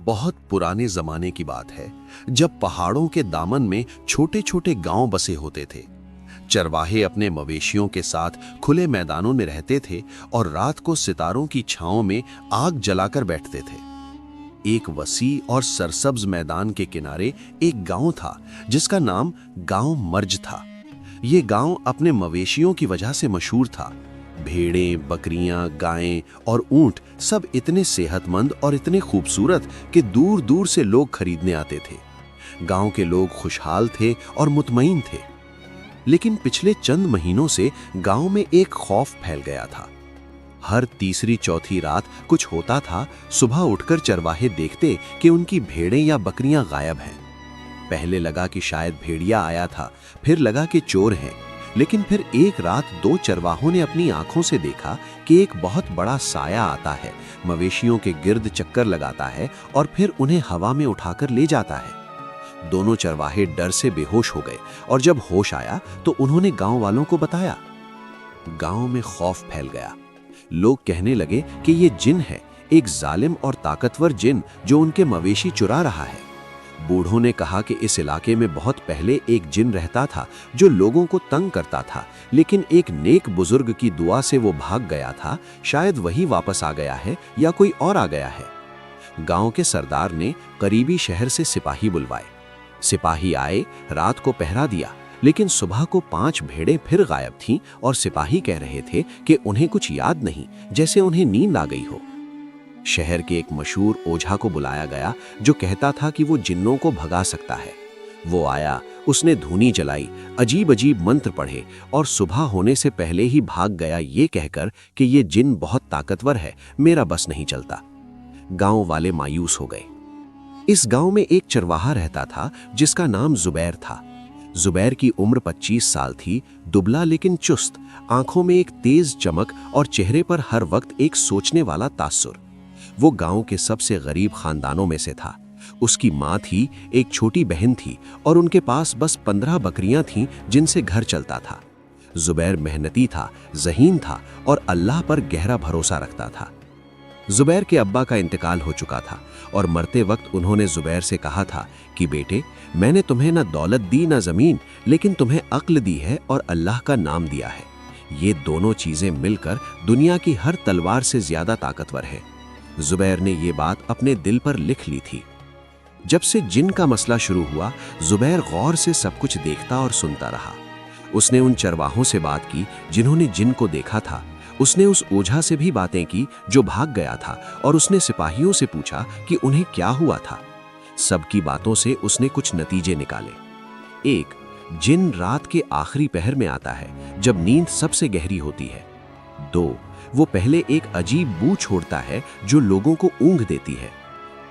बहुत पुराने जमाने की बात है, जब पहाड़ों के दामन में छोटे छोटे गांव बसे होते थे। चरवाहे अपने मवेशियों के साथ खुले मैदानों में रहते थे और रात को सितारों की छांव में आग जलाकर बैठते थे। एक वसी और सरसब्ज मैदान के किनारे एक गांव था जिसका नाम गांव मर्ज था। ये गांव अपने मवेशियों की वजह से मशहूर था। भेड़ें, बकरियां, गायें और ऊंट सब इतने सेहतमंद और इतने खूबसूरत कि दूर दूर से लोग खरीदने आते थे। गांव के लोग खुशहाल थे और मुतमईन थे। लेकिन पिछले चंद महीनों से गांव में एक खौफ फैल गया था। हर तीसरी चौथी रात कुछ होता था। सुबह उठकर चरवाहे देखते कि उनकी भेड़ें या बकरियां गायब हैं। पहले लगा कि शायद भेड़िया आया था, फिर लगा कि चोर हैं। लेकिन फिर एक रात दो चरवाहों ने अपनी आंखों से देखा कि एक बहुत बड़ा साया आता है, मवेशियों के गिर्द चक्कर लगाता है और फिर उन्हें हवा में उठाकर ले जाता है। दोनों चरवाहे डर से बेहोश हो गए और जब होश आया तो उन्होंने गांव वालों को बताया। गांव में खौफ फैल गया। लोग कहने लगे कि ये जिन है, एक जालिम और ताकतवर जिन जो उनके मवेशी चुरा रहा है। बूढ़ों ने कहा कि इस इलाके में बहुत पहले एक जिन रहता था जो लोगों को तंग करता था, लेकिन एक नेक बुजुर्ग की दुआ से वो भाग गया था। शायद वही वापस आ गया है या कोई और आ गया है। गांव के सरदार ने करीबी शहर से सिपाही बुलवाए। सिपाही आए, रात को पहरा दिया, लेकिन सुबह को 5 भेड़ें फिर गायब थीं और सिपाही कह रहे थे कि उन्हें कुछ याद नहीं, जैसे उन्हें नींद आ गई हो। शहर के एक मशहूर ओझा को बुलाया गया जो कहता था कि वो जिन्नों को भगा सकता है। वो आया, उसने धूनी जलाई, अजीब अजीब मंत्र पढ़े और सुबह होने से पहले ही भाग गया, ये कहकर कि ये जिन बहुत ताकतवर है, मेरा बस नहीं चलता। गांव वाले मायूस हो गए। इस गांव में एक चरवाहा रहता था जिसका नाम जुबैर था। जुबैर की उम्र 25 साल थी, दुबला लेकिन चुस्त, आंखों में एक तेज चमक और चेहरे पर हर वक्त एक सोचने वाला तासुर। वो गांव के सबसे गरीब खानदानों में से था। उसकी माँ थी, एक छोटी बहन थी और उनके पास बस 15 बकरियां थीं जिनसे घर चलता था। जुबैर मेहनती था, ज़हीन था और अल्लाह पर गहरा भरोसा रखता था। जुबैर के अब्बा का इंतकाल हो चुका था और मरते वक्त उन्होंने जुबैर से कहा था कि बेटे, मैंने तुम्हें न दौलत दी न ज़मीन, लेकिन तुम्हें अक्ल दी है और अल्लाह का नाम दिया है। ये दोनों चीज़ें मिलकर दुनिया की हर तलवार से ज़्यादा ताकतवर है। जुबैर ने ये बात अपने दिल पर लिख ली थी। जब से जिन का मसला शुरू हुआ, जुबैर गौर से सब कुछ देखता और सुनता रहा। उसने उन चरवाहों से बात की जिन्होंने जिन को देखा था। उसने उस ओझा से भी बातें की जो भाग गया था और उसने सिपाहियों से पूछा कि उन्हें क्या हुआ था। सबकी बातों से उसने कुछ नतीजे निकाले। 1. जिन रात के आखिरी पहर में आता है जब नींद सबसे गहरी होती है। 2. वो पहले एक अजीब बू छोड़ता है जो लोगों को ऊँघ देती है।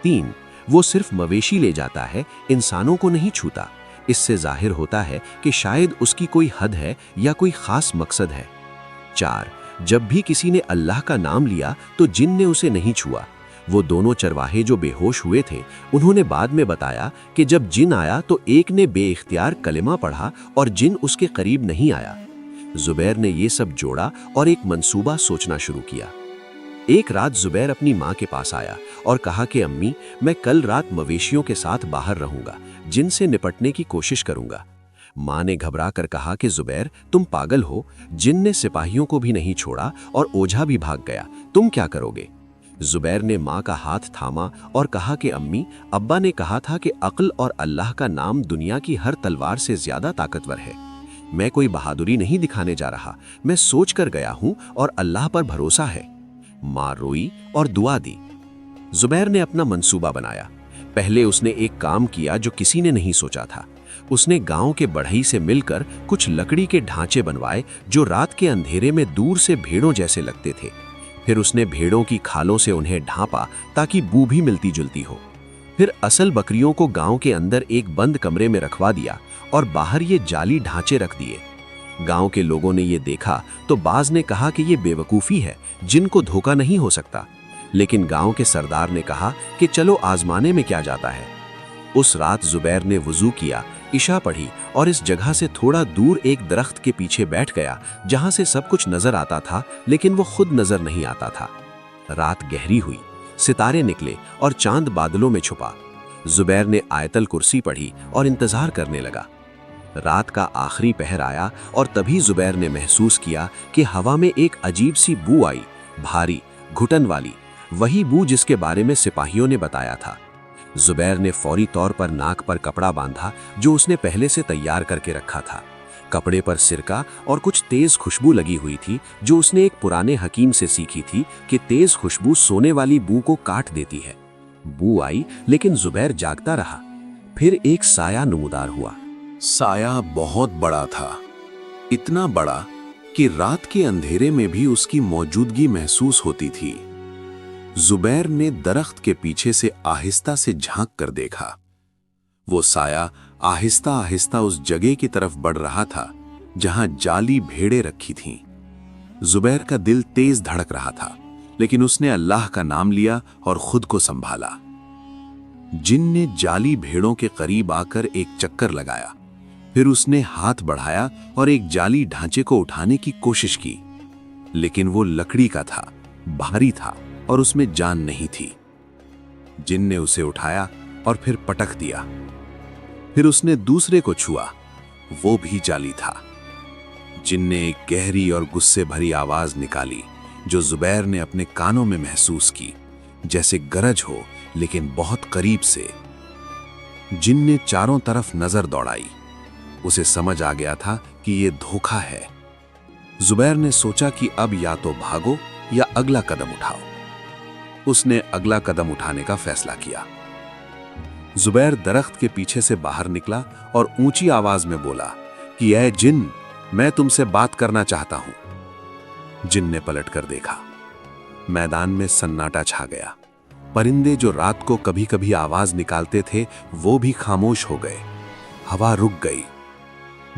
3. वो सिर्फ मवेशी ले जाता है, इंसानों को नहीं छूता। इससे जाहिर होता है कि शायद उसकी कोई हद है या कोई खास मकसद है। 4. जब भी किसी ने अल्लाह का नाम लिया तो जिन ने उसे नहीं छुआ। वो दोनों चरवाहे जो बेहोश हुए थे, उन्होंने बाद में बताया कि जब जिन आया तो एक ने बेइख्तियार कलिमा पढ़ा और जिन उसके करीब नहीं आया। जुबैर ने ये सब जोड़ा और एक मंसूबा सोचना शुरू किया। एक रात जुबैर अपनी माँ के पास आया और कहा कि अम्मी, मैं कल रात मवेशियों के साथ बाहर रहूंगा, जिन से निपटने की कोशिश करूंगा। माँ ने घबरा कर कहा कि जुबैर, तुम पागल हो, जिन ने सिपाहियों को भी नहीं छोड़ा और ओझा भी भाग गया, तुम क्या करोगे? जुबैर ने माँ का हाथ थामा और कहा कि अम्मी, अब्बा ने कहा था कि अक्ल और अल्लाह का नाम दुनिया की हर तलवार से ज्यादा ताकतवर है। मैं कोई बहादुरी नहीं दिखाने जा रहा, मैं सोच कर गया हूं और अल्लाह पर भरोसा है। माँ रोई और दुआ दी। जुबैर ने अपना मंसूबा बनाया। पहले उसने एक काम किया जो किसी ने नहीं सोचा था। उसने गांव के बढ़ई से मिलकर कुछ लकड़ी के ढांचे बनवाए जो रात के अंधेरे में दूर से भेड़ों जैसे लगते थे। फिर उसने भेड़ों की खालों से उन्हें ढांपा ताकि बू भी मिलती जुलती हो। फिर असल बकरियों को गांव के अंदर एक बंद कमरे में रखवा दिया और बाहर ये जाली ढांचे रख दिए। गांव के लोगों ने ये देखा तो बाज ने कहा कि ये बेवकूफ़ी है, जिनको धोखा नहीं हो सकता। लेकिन गांव के सरदार ने कहा कि चलो आजमाने में क्या जाता है। उस रात जुबैर ने वुजू किया, इशा पढ़ी और इस जगह से थोड़ा दूर एक दरख्त के पीछे बैठ गया जहां से सब कुछ नजर आता था लेकिन वो खुद नजर नहीं आता था। रात गहरी हुई, सितारे निकले और चांद बादलों में छुपा। जुबैर ने आयतल कुर्सी पढ़ी और इंतजार करने लगा। रात का आखिरी पहर आया और तभी जुबैर ने महसूस किया कि हवा में एक अजीब सी बू आई, भारी, घुटन वाली, वही बू जिसके बारे में सिपाहियों ने बताया था। जुबैर ने फौरी तौर पर नाक पर कपड़ा बांधा जो उसने पहले से तैयार करके रखा था। कपड़े पर सिरका और कुछ तेज खुशबू लगी हुई थी जो उसने एक पुराने हकीम से सीखी थी कि तेज खुशबू सोने वाली बू को काट देती है। बू आई लेकिन जुबैर जागता रहा। फिर एक साया नमूदार हुआ। साया बहुत बड़ा था, इतना बड़ा कि रात के अंधेरे में भी उसकी मौजूदगी महसूस होती थी। जुबैर ने दरख्त के पीछे से आहिस्ता से झांक कर देखा। वो साया आहिस्ता आहिस्ता उस जगह की तरफ बढ़ रहा था जहां जाली भेड़ें रखी थीं। जुबैर का दिल तेज धड़क रहा था, लेकिन उसने अल्लाह का नाम लिया और खुद को संभाला। जिन ने जाली भेड़ों के करीब आकर एक चक्कर लगाया। फिर उसने हाथ बढ़ाया और एक जाली ढांचे को उठाने की कोशिश की, लेकिन वो लकड़ी का था, भारी था और उसमें जान नहीं थी। जिन ने उसे उठाया और फिर पटक दिया। फिर उसने दूसरे को छुआ, वो भी जाली था। जिन ने एक गहरी और गुस्से भरी आवाज निकाली जो जुबैर ने अपने कानों में महसूस की, जैसे गरज हो लेकिन बहुत करीब से। जिन ने चारों तरफ नजर दौड़ाई। उसे समझ आ गया था कि यह धोखा है। जुबैर ने सोचा कि अब या तो भागो या अगला कदम उठाओ। उसने अगला कदम उठाने का फैसला किया। जुबैर दरख्त के पीछे से बाहर निकला और ऊंची आवाज में बोला कि ऐ जिन, मैं तुमसे बात करना चाहता हूं। जिन ने पलट कर देखा। मैदान में सन्नाटा छा गया। परिंदे जो रात को कभी कभी आवाज निकालते थे वो भी खामोश हो गए। हवा रुक गई।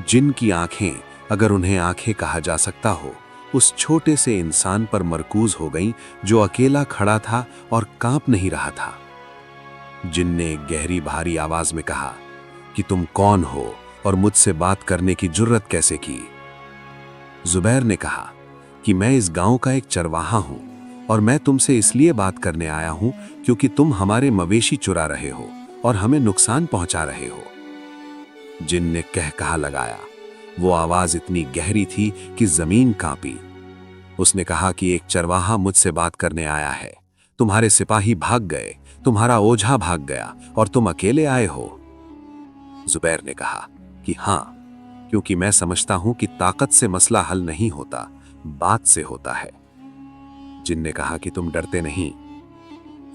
जिन की आंखें, अगर उन्हें आंखें कहा जा सकता हो, उस छोटे से इंसान पर मरकूज हो गईं जो अकेला खड़ा था और कांप नहीं रहा था। जिन ने एक गहरी भारी आवाज में कहा कि तुम कौन हो और मुझसे बात करने की जुर्रत कैसे की? जुबैर ने कहा कि मैं इस गांव का एक चरवाहा हूं और मैं तुमसे इसलिए बात करने आया हूं क्योंकि तुम हमारे मवेशी चुरा रहे हो और हमें नुकसान पहुंचा रहे हो। जिन ने कहा लगाया। वो आवाज इतनी गहरी थी कि जमीन कांपी। उसने कहा कि एक चरवाहा मुझसे बात करने आया है। तुम्हारे सिपाही भाग गए, तुम्हारा ओझा भाग गया और तुम अकेले आए हो। जुबैर ने कहा कि हां, क्योंकि मैं समझता हूं कि ताकत से मसला हल नहीं होता, बात से होता है। जिन ने कहा कि तुम डरते नहीं।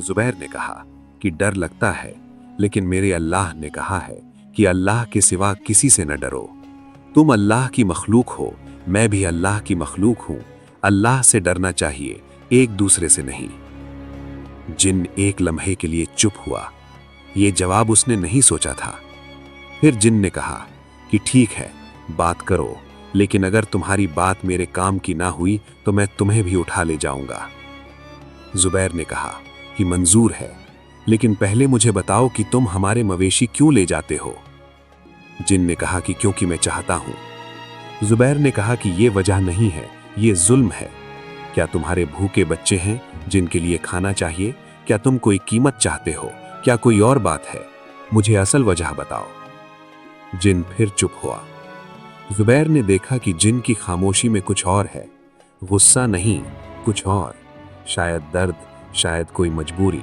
जुबैर ने कहा कि डर लगता है, लेकिन मेरे अल्लाह ने कहा है कि अल्लाह के सिवा किसी से न डरो। तुम अल्लाह की मखलूक हो, मैं भी अल्लाह की मखलूक हूं। अल्लाह से डरना चाहिए, एक दूसरे से नहीं। जिन एक लम्हे के लिए चुप हुआ। ये जवाब उसने नहीं सोचा था। फिर जिन ने कहा कि ठीक है, बात करो, लेकिन अगर तुम्हारी बात मेरे काम की ना हुई तो मैं तुम्हें भी उठा ले जाऊंगा। जुबैर ने कहा कि मंजूर है, लेकिन पहले मुझे बताओ कि तुम हमारे मवेशी क्यों ले जाते हो? जिन ने कहा कि क्योंकि मैं चाहता हूं। जुबैर ने कहा कि यह वजह नहीं है, यह जुल्म है। क्या तुम्हारे भूखे बच्चे हैं जिनके लिए खाना चाहिए? क्या तुम कोई कीमत चाहते हो? क्या कोई और बात है? मुझे असल वजह बताओ। जिन फिर चुप हुआ। जुबैर ने देखा कि जिन की खामोशी में कुछ और है। गुस्सा नहीं, कुछ और, शायद दर्द, शायद कोई मजबूरी।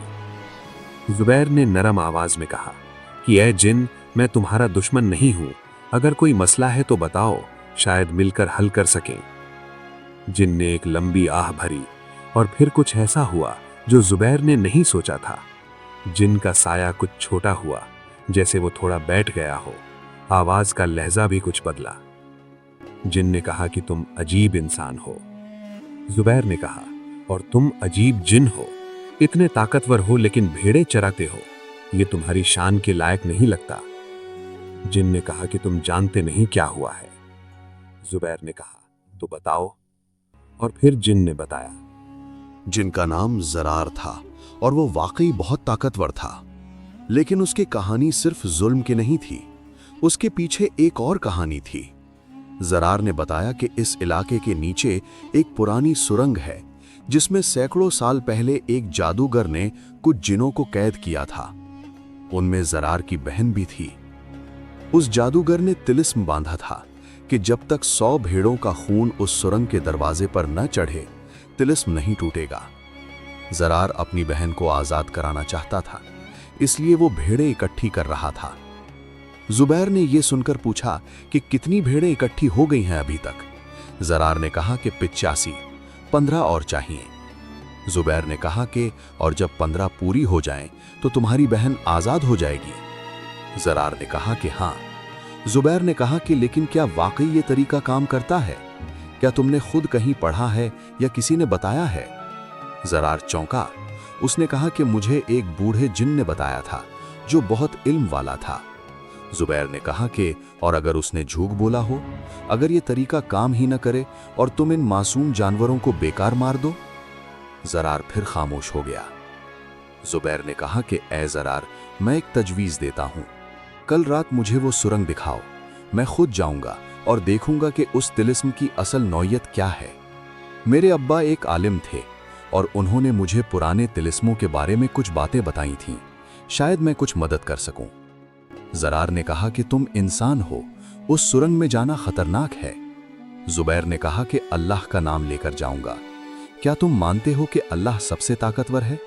जुबैर ने नरम आवाज में कहा कि ऐ जिन, मैं तुम्हारा दुश्मन नहीं हूं। अगर कोई मसला है तो बताओ, शायद मिलकर हल कर सकें। जिन ने एक लंबी आह भरी और फिर कुछ ऐसा हुआ जो जुबैर ने नहीं सोचा था। जिन का साया कुछ छोटा हुआ, जैसे वो थोड़ा बैठ गया हो। आवाज का लहजा भी कुछ बदला। जिन ने कहा कि तुम अजीब इंसान हो। जुबैर ने कहा, और तुम अजीब जिन हो। इतने ताकतवर हो लेकिन भेड़े चराते हो। ये तुम्हारी शान के लायक नहीं लगता। जिन ने कहा कि तुम जानते नहीं क्या हुआ है। जुबैर ने कहा, तो बताओ। और फिर जिन ने बताया। जिनका नाम जरार था और वो वाकई बहुत ताकतवर था, लेकिन उसकी कहानी सिर्फ जुल्म की नहीं थी। उसके पीछे एक और कहानी थी। जरार ने बताया कि इस इलाके के नीचे एक पुरानी सुरंग है जिसमें सैकड़ों साल पहले एक जादूगर ने कुछ जिनों को कैद किया था। उनमें जरार की बहन भी थी। उस जादूगर ने तिलिस्म बांधा था कि जब तक 100 भेड़ों का खून उस सुरंग के दरवाजे पर न चढ़े, तिलिस्म नहीं टूटेगा। जरार अपनी बहन को आजाद कराना चाहता था, इसलिए वो भेड़ें इकट्ठी कर रहा था। जुबैर ने यह सुनकर पूछा कि कितनी भेड़ें इकट्ठी हो गई हैं अभी तक। जरार ने कहा कि 85, 15 और चाहिए। जुबैर ने कहा कि और जब 15 पूरी हो जाएं तो तुम्हारी बहन आजाद हो जाएगी। जरार ने कहा कि हाँ। जुबैर ने कहा कि लेकिन क्या वाकई ये तरीका काम करता है? क्या तुमने खुद कहीं पढ़ा है या किसी ने बताया है? जरार चौंका। उसने कहा कि मुझे एक बूढ़े जिन ने बताया था जो बहुत इल्म वाला था। जुबैर ने कहा कि और अगर उसने झूठ बोला हो, अगर ये तरीका काम ही न करे और तुम इन मासूम जानवरों को बेकार मार दो? जरार फिर खामोश हो गया। जुबैर ने कहा कि ए जरार, मैं एक तजवीज देता हूं। कल रात मुझे वो सुरंग दिखाओ, मैं खुद जाऊंगा और देखूंगा कि उस तिलिस्म की असल नौयत क्या है। मेरे अब्बा एक आलिम थे और उन्होंने मुझे पुराने तिलिस्मों के बारे में कुछ बातें बताई थीं। शायद मैं कुछ मदद कर सकूं। जरार ने कहा कि तुम इंसान हो, उस सुरंग में जाना खतरनाक है। जुबैर ने कहा कि अल्लाह का नाम लेकर जाऊंगा। क्या तुम मानते हो कि अल्लाह सबसे ताकतवर है?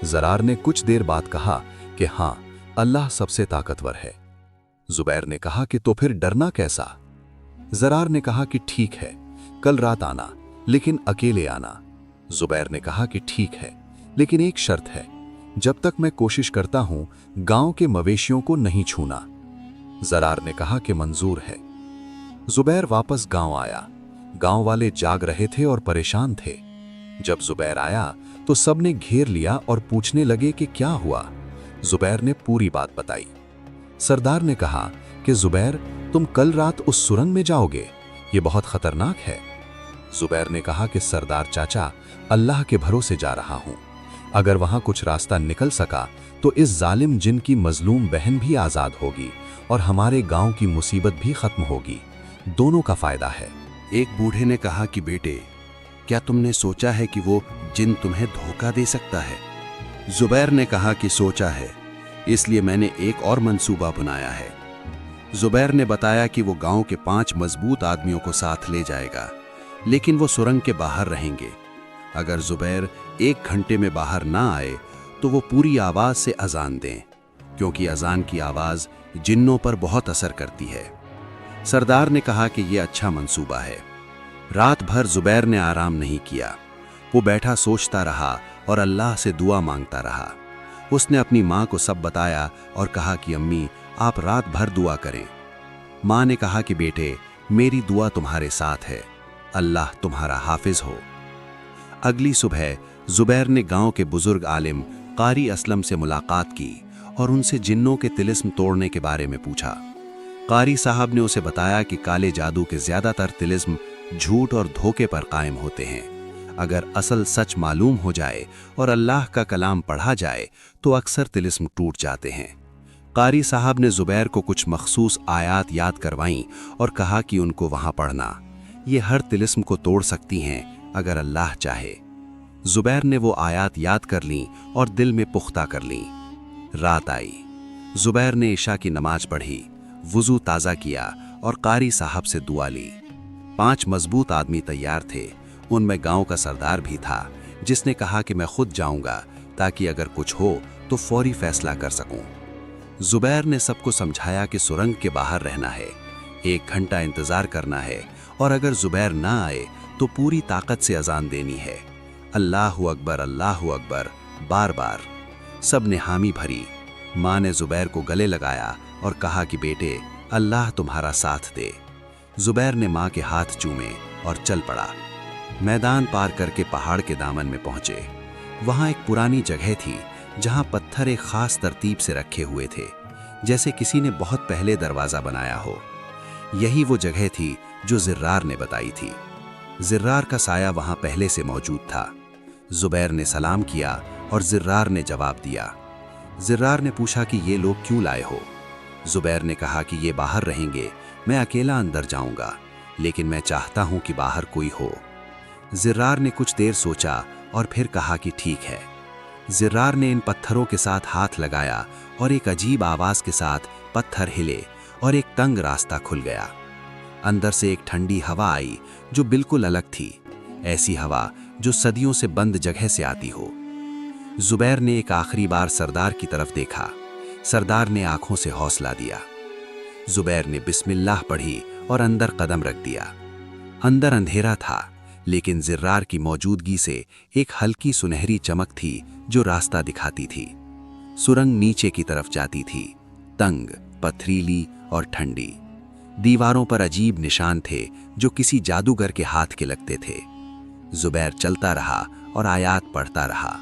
जरार ने कुछ देर बाद कहा कि हाँ, अल्लाह सबसे ताकतवर है। जुबैर ने कहा कि तो फिर डरना कैसा? जरार ने कहा कि ठीक है, कल रात आना, लेकिन अकेले आना। जुबैर ने कहा कि ठीक है, लेकिन एक शर्त है, जब तक मैं कोशिश करता हूं गांव के मवेशियों को नहीं छूना। जरार ने कहा कि मंजूर है। जुबैर वापस गांव आया। गांव वाले जाग रहे थे और परेशान थे। जब जुबैर आया तो सबने घेर लिया और पूछने लगे कि क्या हुआ। जुबैर ने पूरी बात बताई। सरदार ने कहा कि जुबैर, तुम कल रात उस सुरंग में जाओगे, ये बहुत खतरनाक है। जुबैर ने कहा कि सरदार चाचा, अल्लाह के भरोसे जा रहा हूं। अगर वहां कुछ रास्ता निकल सका तो इस जालिम जिन की मजलूम बहन भी आजाद होगी और हमारे गांव की मुसीबत भी खत्म होगी। दोनों का फायदा है। एक बूढ़े ने कहा कि बेटे, क्या तुमने सोचा है कि वो जिन तुम्हें धोखा दे सकता है? जुबैर ने कहा कि सोचा है, इसलिए मैंने एक और मंसूबा बनाया है। जुबैर ने बताया कि वो गांव के 5 मजबूत आदमियों को साथ ले जाएगा, लेकिन वो सुरंग के बाहर रहेंगे। अगर जुबैर 1 घंटे में बाहर ना आए तो वो पूरी आवाज से अजान दें, क्योंकि अजान की आवाज जिन्नों पर बहुत असर करती है। सरदार ने कहा कि यह अच्छा मंसूबा है। रात भर जुबैर ने आराम नहीं किया। वो बैठा सोचता रहा और अल्लाह से दुआ मांगता रहा। उसने अपनी माँ को सब बताया और कहा कि अम्मी, आप रात भर दुआ करें। माँ ने कहा कि बेटे, मेरी दुआ तुम्हारे साथ है, अल्लाह तुम्हारा हाफिज हो। अगली सुबह जुबैर ने गांव के बुजुर्ग आलिम कारी असलम से मुलाकात की और उनसे जिन्नों के तिलिस्म तोड़ने के बारे में पूछा। कारी साहब ने उसे बताया कि काले जादू के ज्यादातर तिलिस्म झूठ और धोखे पर कायम होते हैं। अगर असल सच मालूम हो जाए और अल्लाह का कलाम पढ़ा जाए तो अक्सर तिलिस्म टूट जाते हैं। कारी साहब ने जुबैर को कुछ मखसूस आयात याद करवाईं और कहा कि उनको वहां पढ़ना। ये हर तिलिस्म को तोड़ सकती हैं अगर अल्लाह चाहे। जुबैर ने वो आयात याद कर लीं और दिल में पुख्ता कर लीं। रात आई। जुबैर ने इशा की नमाज पढ़ी, वुजू ताज़ा किया और कारी साहब से दुआ ली। 5 मजबूत आदमी तैयार थे। उनमें गांव का सरदार भी था, जिसने कहा कि मैं खुद जाऊंगा ताकि अगर कुछ हो तो फौरी फैसला कर सकूं। जुबैर ने सबको समझाया कि सुरंग के बाहर रहना है, 1 घंटा इंतजार करना है और अगर जुबैर ना आए तो पूरी ताकत से अजान देनी है, अल्लाहु अकबर, अल्लाहु अकबर, बार बार। सब ने हामी भरी। माँ ने जुबैर को गले लगाया और कहा कि बेटे, अल्लाह तुम्हारा साथ दे। जुबैर ने माँ के हाथ चूमे और चल पड़ा। मैदान पार करके पहाड़ के दामन में पहुंचे। वहां एक पुरानी जगह थी जहां पत्थर एक खास तरतीब से रखे हुए थे, जैसे किसी ने बहुत पहले दरवाजा बनाया हो। यही वो जगह थी जो जिर्रार ने बताई थी। जिर्रार का साया वहां पहले से मौजूद था। जुबैर ने सलाम किया और जिर्रार ने जवाब दिया। जिर्रार ने पूछा कि ये लोग क्यों लाए हो? जुबैर ने कहा कि ये बाहर रहेंगे, मैं अकेला अंदर जाऊंगा, लेकिन मैं चाहता हूं कि बाहर कोई हो। ज़र्रार ने कुछ देर सोचा और फिर कहा कि ठीक है। ज़र्रार ने इन पत्थरों के साथ हाथ लगाया और एक अजीब आवाज़ के साथ पत्थर हिले और एक तंग रास्ता खुल गया। अंदर से एक ठंडी हवा आई जो बिल्कुल अलग थी, ऐसी हवा जो सदियों से बंद जगह से आती हो। ज़ुबैर ने एक आखिरी बार सरदार की तरफ देखा। सरदार ने आंखों से हौसला दिया। ज़ुबैर ने बिस्मिल्लाह पढ़ी और अंदर कदम रख दिया। अंदर अंधेरा था, लेकिन ज़र्रार की मौजूदगी से एक हल्की सुनहरी चमक थी जो रास्ता दिखाती थी। सुरंग नीचे की तरफ जाती थी, तंग, पथरीली और ठंडी। दीवारों पर अजीब निशान थे जो किसी जादूगर के हाथ के लगते थे। ज़ुबैर चलता रहा और आयात पढ़ता रहा।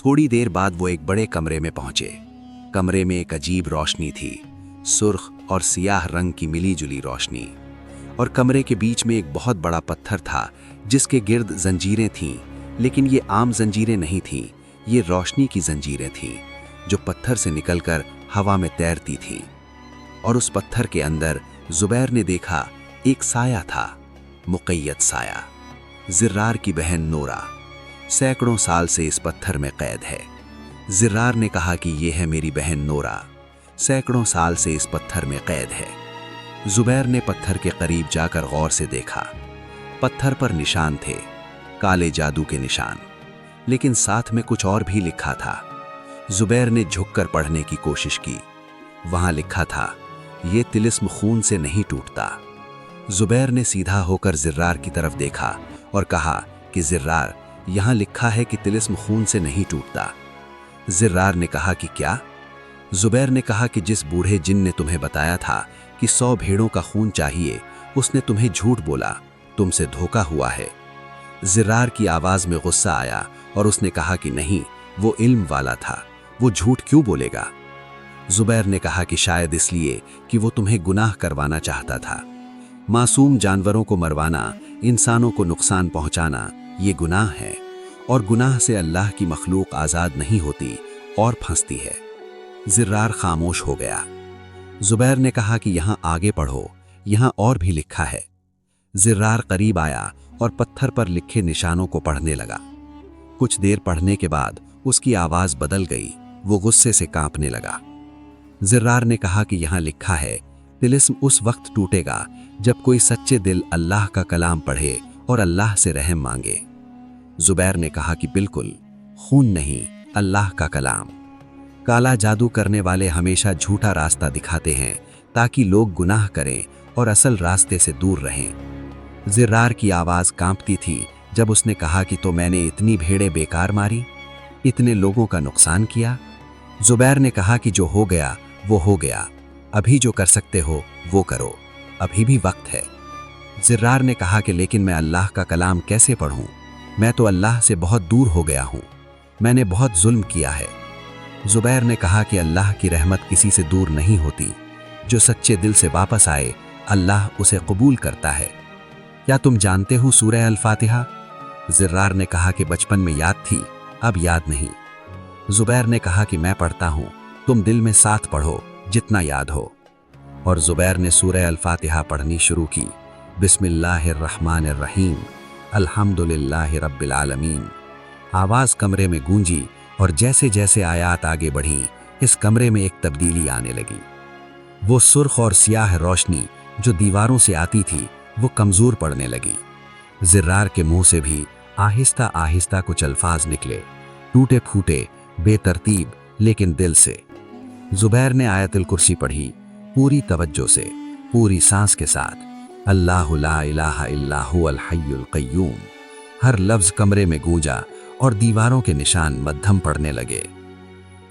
थोड़ी देर बाद वो एक बड़े कमरे में पहुंचे। कमरे में एक अजीब रोशनी थी, सुर्ख और सियाह रंग की मिली जुली रोशनी। और कमरे के बीच में एक बहुत बड़ा पत्थर था जिसके गिर्द जंजीरें थीं, लेकिन ये आम जंजीरें नहीं थीं, ये रोशनी की जंजीरें थीं जो पत्थर से निकलकर हवा में तैरती थीं। और उस पत्थर के अंदर ज़ुबैर ने देखा एक साया था, मुक़य्यद साया। ज़र्रार की बहन नोरा सैकड़ों साल से इस पत्थर में कैद है। ज़र्रार ने कहा कि ये है मेरी बहन नोरा, सैकड़ों साल से इस पत्थर में कैद है। ज़ुबैर ने पत्थर के करीब जाकर गौर से देखा। पत्थर पर निशान थे, काले जादू के निशान, लेकिन साथ में कुछ और भी लिखा था। ज़ुबैर ने झुककर पढ़ने की कोशिश की। वहां लिखा था, ये तिलिस्म खून से नहीं टूटता। ज़ुबैर ने सीधा होकर ज़र्रार की तरफ देखा और कहा कि ज़र्रार, यहाँ लिखा है कि तिलिस्म खून से नहीं टूटता। ज़र्रार ने कहा कि क्या? ज़ुबैर ने कहा कि जिस बूढ़े जिन ने तुम्हें बताया था कि 100 भेड़ों का खून चाहिए, उसने तुम्हें झूठ बोला, तुमसे धोखा हुआ है। ज़र्रार की आवाज़ में गुस्सा आया और उसने कहा कि नहीं, वो इल्म वाला था, वो झूठ क्यों बोलेगा? ज़ुबैर ने कहा कि शायद इसलिए कि वो तुम्हें गुनाह करवाना चाहता था। मासूम जानवरों को मरवाना, इंसानों को नुकसान पहुंचाना, ये गुनाह है, और गुनाह से अल्लाह की मखलूक आज़ाद नहीं होती और फंसती है। ज़र्रार खामोश हो गया। ज़ुबैर ने कहा कि यहाँ आगे पढ़ो, यहाँ और भी लिखा है। ज़र्रार करीब आया और पत्थर पर लिखे निशानों को पढ़ने लगा। कुछ देर पढ़ने के बाद उसकी आवाज़ बदल गई, वो गुस्से से कांपने लगा। ज़र्रार ने कहा कि यहाँ लिखा है, तिलिस्म उस वक्त टूटेगा जब कोई सच्चे दिल अल्लाह का कलाम पढ़े और अल्लाह से रहम मांगे। ज़ुबैर ने कहा कि बिल्कुल, खून नहीं, अल्लाह का कलाम। काला जादू करने वाले हमेशा झूठा रास्ता दिखाते हैं ताकि लोग गुनाह करें और असल रास्ते से दूर रहें। ज़र्रार की आवाज़ कांपती थी जब उसने कहा कि तो मैंने इतनी भेड़ें बेकार मारी, इतने लोगों का नुकसान किया। ज़ुबैर ने कहा कि जो हो गया वो हो गया, अभी जो कर सकते हो वो करो, अभी भी वक्त है। ज़र्रार ने कहा कि लेकिन मैं अल्लाह का कलाम कैसे पढ़ूं? मैं तो अल्लाह से बहुत दूर हो गया हूं, मैंने बहुत जुल्म किया है। ज़ुबैर ने कहा कि अल्लाह की रहमत किसी से दूर नहीं होती, जो सच्चे दिल से वापस आए अल्लाह उसे कबूल करता है। क्या तुम जानते हो सूरह अल-फातिहा? ज़र्रार ने कहा कि बचपन में याद थी, अब याद नहीं। ज़ुबैर ने कहा कि मैं पढ़ता हूँ, तुम दिल में साथ पढ़ो जितना याद हो। और ज़ुबैर ने सूरह अल-फातिहा पढ़नी शुरू की। बिस्मिल्लाहिर्रहमानिर्रहीम, अल्हम्दुलिल्लाहि रब्बिल आलमीन। आवाज़ कमरे में गूंजी और जैसे जैसे आयात आगे बढ़ी, इस कमरे में एक तब्दीली आने लगी। वो सुर्ख और सियाह रोशनी जो दीवारों से आती थी वो कमज़ोर पड़ने लगी। ज़र्रार के मुंह से भी आहिस्ता आहिस्ता कुछ अल्फाज निकले, टूटे फूटे, बेतरतीब, लेकिन दिल से। ज़ुबैर ने आयतुल कुर्सी पढ़ी, पूरी तवज्जो से, पूरी सांस के साथ। अल्लाहु ला इलाहा इल्ला हुवल हय्युल क़य्यूम। हर लफ्ज़ कमरे में गूंजा और दीवारों के निशान मद्धम पड़ने लगे।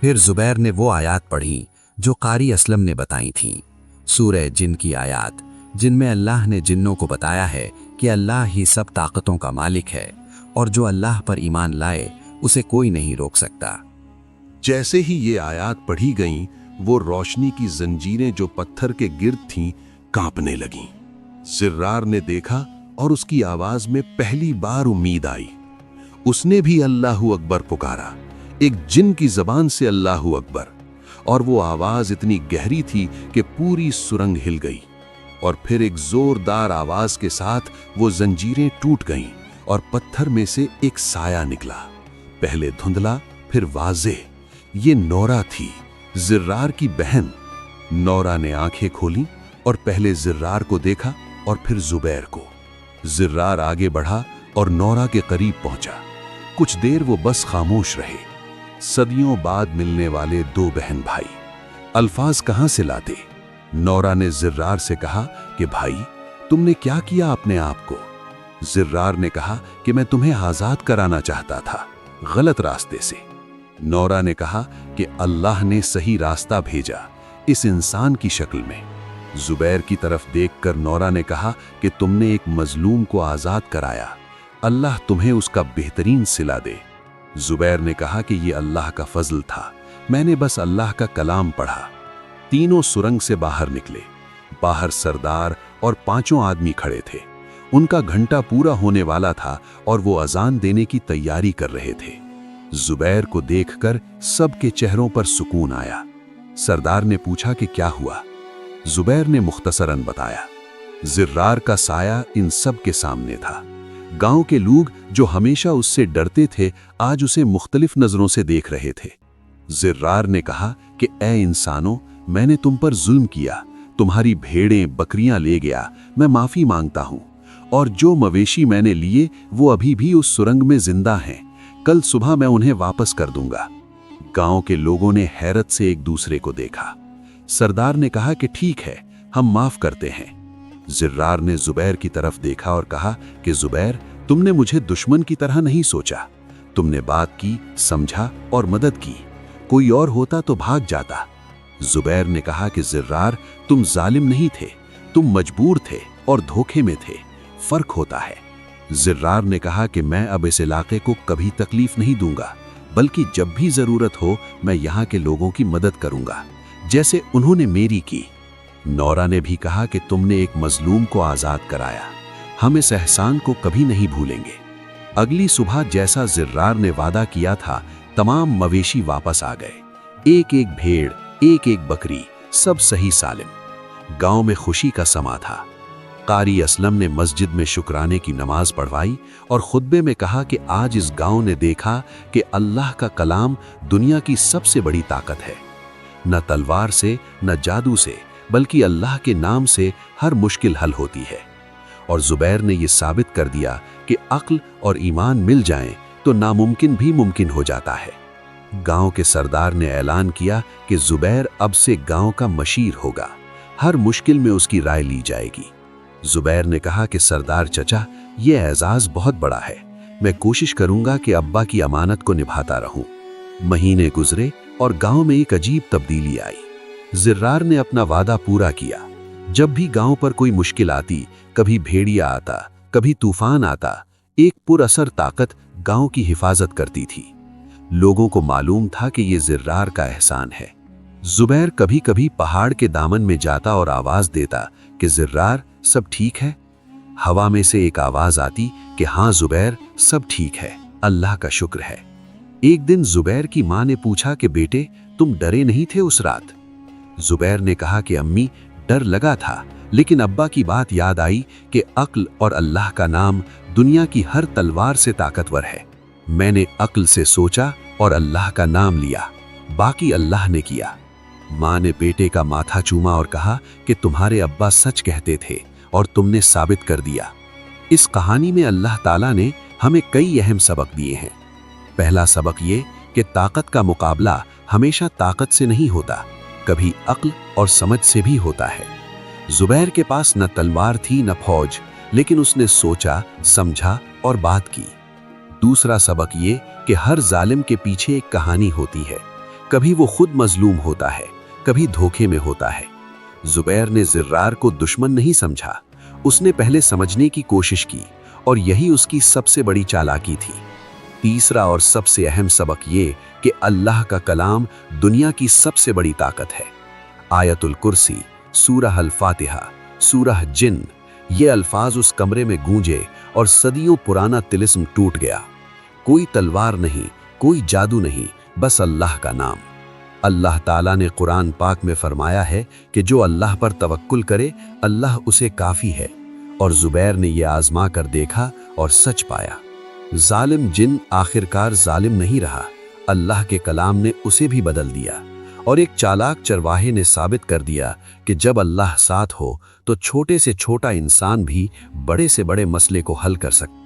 फिर ज़ुबैर ने वो आयात पढ़ी जो कारी असलम ने बताई थीं, सूरह जिन की आयात, जिनमें अल्लाह ने जिन्नों को बताया है कि अल्लाह ही सब ताकतों का मालिक है और जो अल्लाह पर ईमान लाए उसे कोई नहीं रोक सकता। जैसे ही ये आयात पढ़ी गईं, वो रोशनी की जंजीरें जो पत्थर के गिर्द थीं कांपने लगीं। ज़र्रार ने देखा और उसकी आवाज में पहली बार उम्मीद आई। उसने भी अल्लाहु अकबर पुकारा, एक जिन की जबान से अल्लाहु अकबर, और वो आवाज इतनी गहरी थी कि पूरी सुरंग हिल गई। और फिर एक जोरदार आवाज के साथ वो जंजीरें टूट गईं और पत्थर में से एक साया निकला, पहले धुंधला फिर वाज़ेह। ये नौरा थी, जिर्रार की बहन। नौरा ने आंखें खोलीं और पहले जिर्रार को देखा और फिर जुबैर को। जिर्रार आगे बढ़ा और नौरा के करीब पहुंचा। कुछ देर वो बस खामोश रहे। सदियों बाद मिलने वाले दो बहन भाई, अल्फाज कहां से लाते? नौरा ने जिर्रार से कहा कि भाई, तुमने क्या किया अपने आप को? जिर्रार ने कहा कि मैं तुम्हें आजाद कराना चाहता था, गलत रास्ते से। नौरा ने कहा कि अल्लाह ने सही रास्ता भेजा, इस इंसान की शक्ल में। जुबैर की तरफ देखकर नौरा ने कहा कि तुमने एक मजलूम को आजाद कराया, अल्लाह तुम्हें उसका बेहतरीन सिला दे। जुबैर ने कहा कि यह अल्लाह का फजल था, मैंने बस अल्लाह का कलाम पढ़ा। तीनों सुरंग से बाहर निकले। बाहर सरदार और 5 आदमी खड़े थे। उनका घंटा पूरा होने वाला था और वो अजान देने की तैयारी कर रहे थे। जुबैर को देखकर सबके चेहरों पर सुकून आया। सरदार ने पूछा कि क्या हुआ? जुबैर ने मुख्तसरन बताया। जिर्रार का साया इन सब के सामने था। गांव के लोग जो हमेशा उससे डरते थे, आज उसे मुख्तलिफ नजरों से देख रहे थे। जिर्रार ने कहा कि ऐ इंसानों, मैंने तुम पर जुल्म किया, तुम्हारी भेड़ें बकरियां ले गया, मैं माफी मांगता हूं। और जो मवेशी मैंने लिए वो अभी भी उस सुरंग में जिंदा हैं, कल सुबह मैं उन्हें वापस कर दूंगा। गांव के लोगों ने हैरत से एक दूसरे को देखा। सरदार ने कहा कि ठीक है, हम माफ करते हैं। जिर्रार ने जुबैर की तरफ देखा और कहा कि जुबैर, तुमने मुझे दुश्मन की तरह नहीं सोचा, तुमने बात की, समझा और मदद की। कोई और होता तो भाग जाता। जुबैर ने कहा कि जिर्रार, तुम जालिम नहीं थे, तुम मजबूर थे और धोखे में थे, फर्क होता है। जिर्रार ने कहा कि मैं अब इस इलाके को कभी तकलीफ नहीं दूंगा, बल्कि जब भी जरूरत हो मैं यहाँ के लोगों की मदद करूंगा, जैसे उन्होंने मेरी की। नौरा ने भी कहा कि तुमने एक मजलूम को आजाद कराया, हम इस एहसान को कभी नहीं भूलेंगे। अगली सुबह जैसा जिर्रार ने वादा किया था, तमाम मवेशी वापस आ गए। एक एक भेड़, एक एक बकरी, सब सही सालिम। गांव में खुशी का समा था। कारी असलम ने मस्जिद में शुक्राने की नमाज पढ़वाई और खुतबे में कहा कि आज इस गांव ने देखा कि अल्लाह का कलाम दुनिया की सबसे बड़ी ताकत है। न तलवार से, न जादू से, बल्कि अल्लाह के नाम से हर मुश्किल हल होती है। और जुबैर ने यह साबित कर दिया कि अक्ल और ईमान मिल जाएं तो नामुमकिन भी मुमकिन हो जाता है। गांव के सरदार ने ऐलान किया कि जुबैर अब से गांव का मशीर होगा, हर मुश्किल में उसकी राय ली जाएगी। जुबैर ने कहा कि सरदार चचा, यह एजाज बहुत बड़ा है, मैं कोशिश करूंगा कि अब्बा की अमानत को निभाता रहूं। महीने गुजरे और गांव में एक अजीब तब्दीली आई। जिर्रार ने अपना वादा पूरा किया। जब भी गांव पर कोई मुश्किल आती, कभी भेड़िया आता, कभी तूफान आता, एक पुरअसर ताकत गांव की हिफाजत करती थी। लोगों को मालूम था कि यह जिर्रार का एहसान है। जुबैर कभी कभी पहाड़ के दामन में जाता और आवाज देता कि जिर्रार, सब ठीक है? हवा में से एक आवाज आती कि हाँ जुबैर, सब ठीक है, अल्लाह का शुक्र है। एक दिन जुबैर की मां ने पूछा कि बेटे, तुम डरे नहीं थे उस रात? जुबैर ने कहा कि अम्मी, डर लगा था, लेकिन अब्बा की बात याद आई कि अक्ल और अल्लाह का नाम दुनिया की हर तलवार से ताकतवर है। मैंने अक्ल से सोचा और अल्लाह का नाम लिया, बाकी अल्लाह ने किया। मां ने बेटे का माथा चूमा और कहा कि तुम्हारे अब्बा सच कहते थे और तुमने साबित कर दिया। इस कहानी में अल्लाह ताला ने हमें कई अहम सबक दिए हैं। पहला सबक ये कि ताकत का मुकाबला हमेशा ताकत से नहीं होता, कभी अक्ल और समझ से भी होता है। जुबैर के पास न तलवार थी न फौज, लेकिन उसने सोचा, समझा और बात की। दूसरा सबक ये कि हर जालिम के पीछे एक कहानी होती है, कभी वो खुद मजलूम होता है, कभी धोखे में होता है। जुबैर ने जिर्रार को दुश्मन नहीं समझा, उसने पहले समझने की कोशिश की और यही उसकी सबसे बड़ी चालाकी थी। तीसरा और सबसे अहम सबक ये कि अल्लाह का कलाम दुनिया की सबसे बड़ी ताकत है। आयतुल कुर्सी, सूरह अल फातिहा, सूरह जिन, ये अल्फाज उस कमरे में गूंजे और सदियों पुराना तिलिस्म टूट गया। कोई तलवार नहीं, कोई जादू नहीं, बस अल्लाह का नाम। अल्लाह ताला ने कुरान पाक में फरमाया है कि जो अल्लाह पर तवक्कुल करे, अल्लाह उसे काफ़ी है। اور زبیر نے یہ آزما کر دیکھا اور سچ پایا۔ ظالم جن آخرکار ظالم نہیں رہا، اللہ کے کلام نے اسے بھی بدل دیا، اور ایک چالاک چرواہے نے ثابت کر دیا کہ جب اللہ ساتھ ہو تو چھوٹے سے چھوٹا انسان بھی بڑے سے بڑے مسئلے کو حل کر سکتا ہے۔